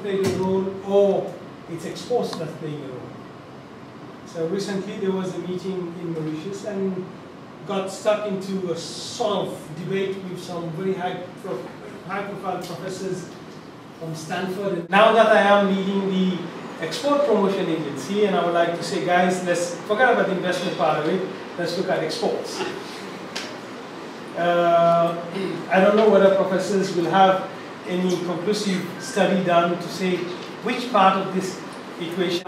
played a role or it's exports that's playing a role. So recently there was a meeting in Mauritius and got stuck into a sort of debate with some very high-profile professors from Stanford. Now that I am leading the export promotion agency, and I would like to say, guys, let's forget about the investment part of it, let's look at exports. I don't know whether professors will have any conclusive study done to say which part of this equation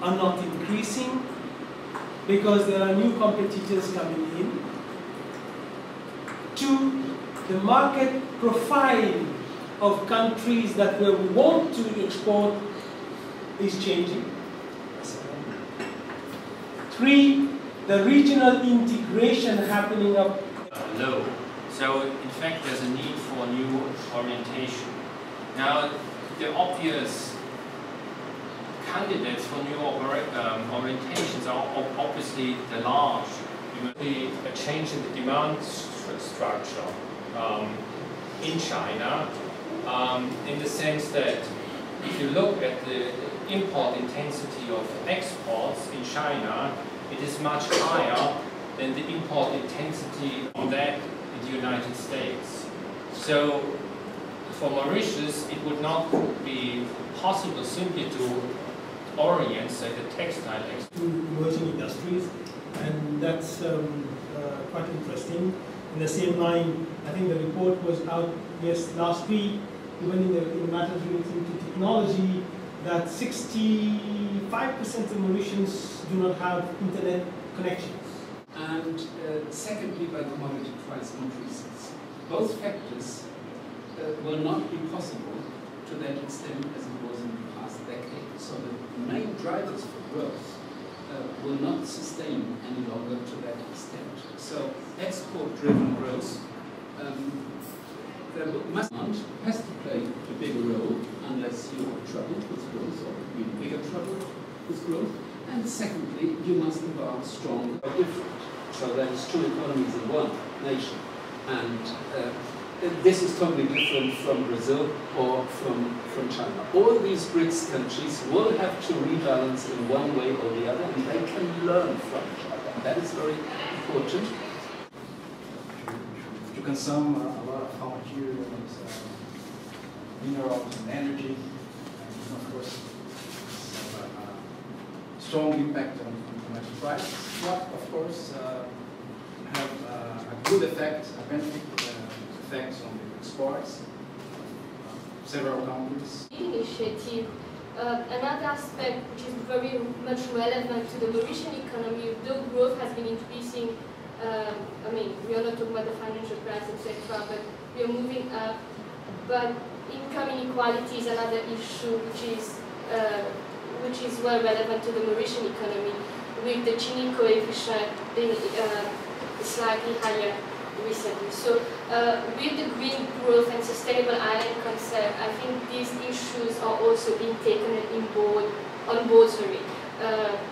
are not increasing because there are new competitors coming in. Two, the market profile of countries that we want to export is changing. Three, the regional integration happening up low. So in fact there's a need for new orientation. Now the obvious candidates for new orientations are obviously the large. A change in the demand structure in China, in the sense that if you look at the import intensity of exports in China, it is much higher than the import intensity of that in the United States. So for Mauritius, it would not be possible simply to orient, say, the textile to emerging industries, and that's quite interesting. In the same line, I think the report was out last week, even in the matters relating to technology, that 65% of Mauritians do not have internet connections. And secondly, by commodity price increases. Both factors will not be possible to that extent as it was in the past decade. So the main drivers for growth will not sustain any longer to that extent. So export-driven growth has to play a bigger role unless you are troubled with growth or in bigger trouble with growth. And secondly, you must embark strong or different. So that is two economies in one nation. And this is totally different from Brazil or from China. All these BRICS countries will have to rebalance in one way or the other, and they can learn from each other. And that is very important. To consume a lot of raw materials, minerals and energy, and of course, strong impact on commodity prices, but of course have a good effect, a benefit effects on the exports of several countries. Initiative. Another aspect which is very much relevant to the Mauritian economy, though growth has been increasing, I mean, we are not talking about the financial crisis, etc., but we are moving up. But income inequality is another issue which is well relevant to the Mauritian economy, with the Gini coefficient being slightly higher recently. So with the green growth and sustainable island concept, I think these issues are also being taken on board,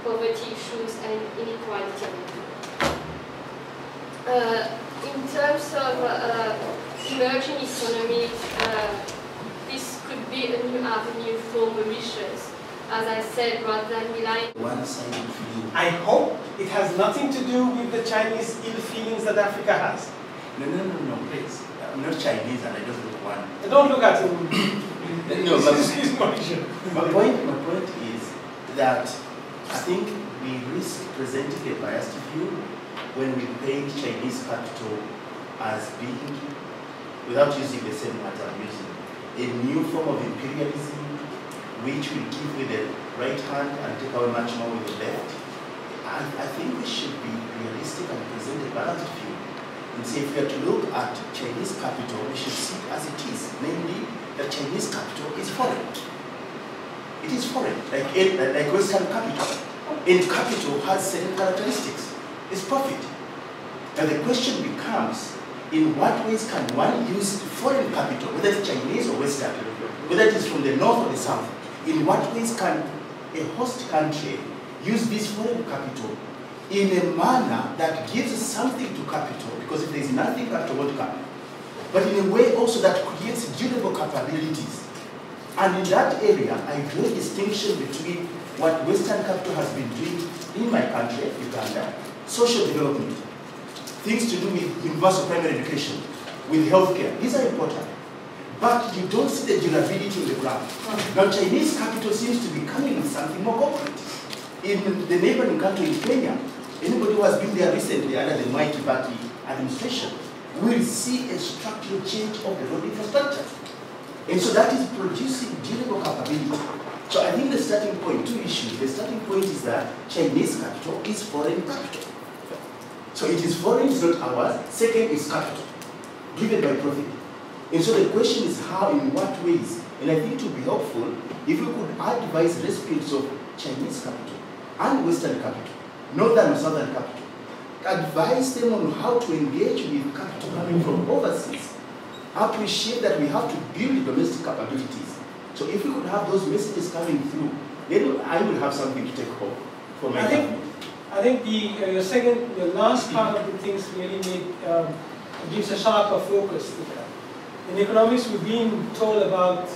poverty issues and inequality. In terms of emerging economies, this could be a new avenue for Mauritius. As I said, rather than relying on one-sided view. I hope it has nothing to do with the Chinese ill feelings that Africa has. No, please. I'm not Chinese and I don't look one. Don't look at him. No, my point is that I think we risk presenting a biased view when we paint Chinese capital as being, without using the same word I'm using, a new form of imperialism which will give with the right hand and take away much more with the left. And I think we should be realistic and present a balanced view. And say if we are to look at Chinese capital, we should see it as it is. Namely, that Chinese capital is foreign. It is foreign, like Western capital. And capital has certain characteristics. It's profit. Now the question becomes, in what ways can one use foreign capital, whether it's Chinese or Western, whether it is from the north or the south? In what ways can a host country use this foreign capital in a manner that gives something to capital, because if there is nothing, capital won't come, but in a way also that creates durable capabilities And in that area, I draw a distinction between what Western capital has been doing in my country, Uganda, social development, things to do with universal primary education, with healthcare. These are important. But you don't see the durability in the ground. Now, Chinese capital seems to be coming with something more concrete. In the neighboring country in Kenya, anybody who has been there recently under the Mwai Kibaki administration will see a structural change of the road infrastructure. And so that is producing durable capability. So I think the starting point, two issues. The starting point is that Chinese capital is foreign capital. So it is foreign, it's not ours. Second is capital, given by profit. And so the question is how, in what ways? And I think it would be helpful if we could advise recipients of Chinese capital and Western capital, Northern or Southern capital, advise them on how to engage with capital coming from overseas, appreciate that we have to build domestic capabilities. So if we could have those messages coming through, then I will have something to take home for my government. I think the last part of the things really gives a sharper focus to that. In economics, we've been told about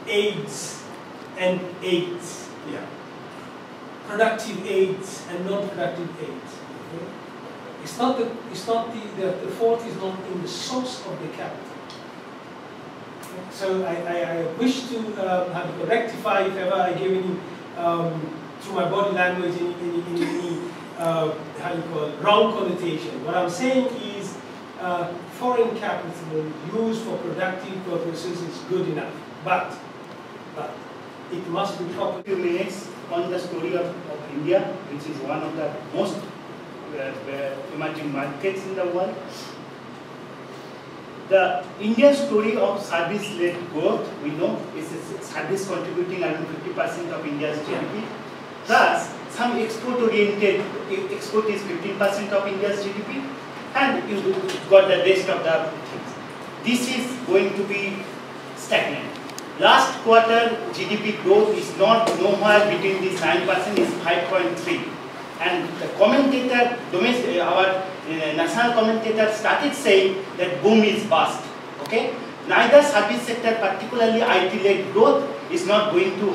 aids and aids. Yeah. Productive aids and non-productive aids. Okay? It's not the fault is not in the source of the capital. Okay? So I wish to have rectify if ever I give any through my body language any how you call it, wrong connotation. What I'm saying is foreign capital used for productive purposes is good enough, but it must be proper. Few minutes on the story of India, which is one of the most emerging markets in the world. The Indian story of service-led growth, we know, is service contributing around 50% of India's GDP. Thus, some export-oriented, export is 15% of India's GDP, and you got the rest of the things. This is going to be stagnant. Last quarter GDP growth is not nowhere between this 9%, is 5.3. And the commentator, our national commentator started saying that boom is bust. Okay? Neither service sector, particularly IT-led growth, is not going to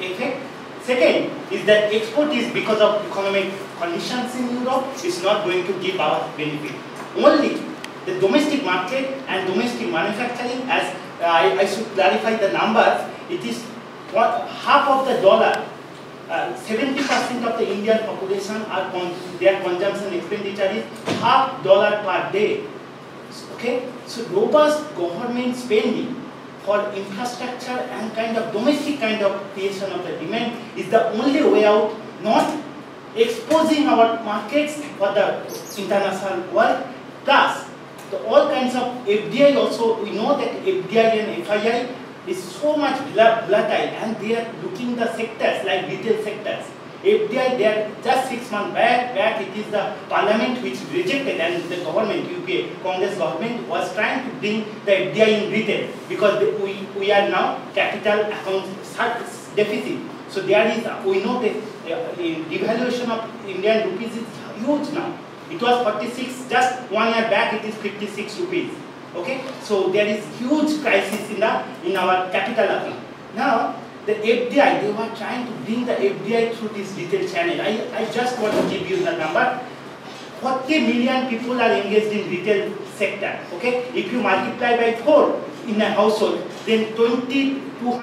affect. Second is that export is because of economic conditions in Europe, is not going to give our benefit. Only the domestic market and domestic manufacturing, as I should clarify the numbers, it is half of the dollar. 70% of the Indian population are their consumption expenditure is $50 per day. Okay, so robust government spending for infrastructure and kind of domestic kind of creation of the demand is the only way out, not exposing our markets for the international world. Plus, all kinds of FDI also, we know that FDI and FII is so much volatile, and they are looking the sectors like retail sectors. FDI, they are just 6 months back it is the parliament which rejected, and the government, UK Congress government was trying to bring the FDI in retail because we are now capital account deficit. So there is, we know that the devaluation of Indian rupees is huge now. It was 46, just 1 year back it is 56 rupees. Okay, so there is huge crisis in our capital account. Now, the FDI, they were trying to bring the FDI through this retail channel. I just want to give you the number. 40 million people are engaged in retail sector. Okay, if you multiply by 4 in a household, then 22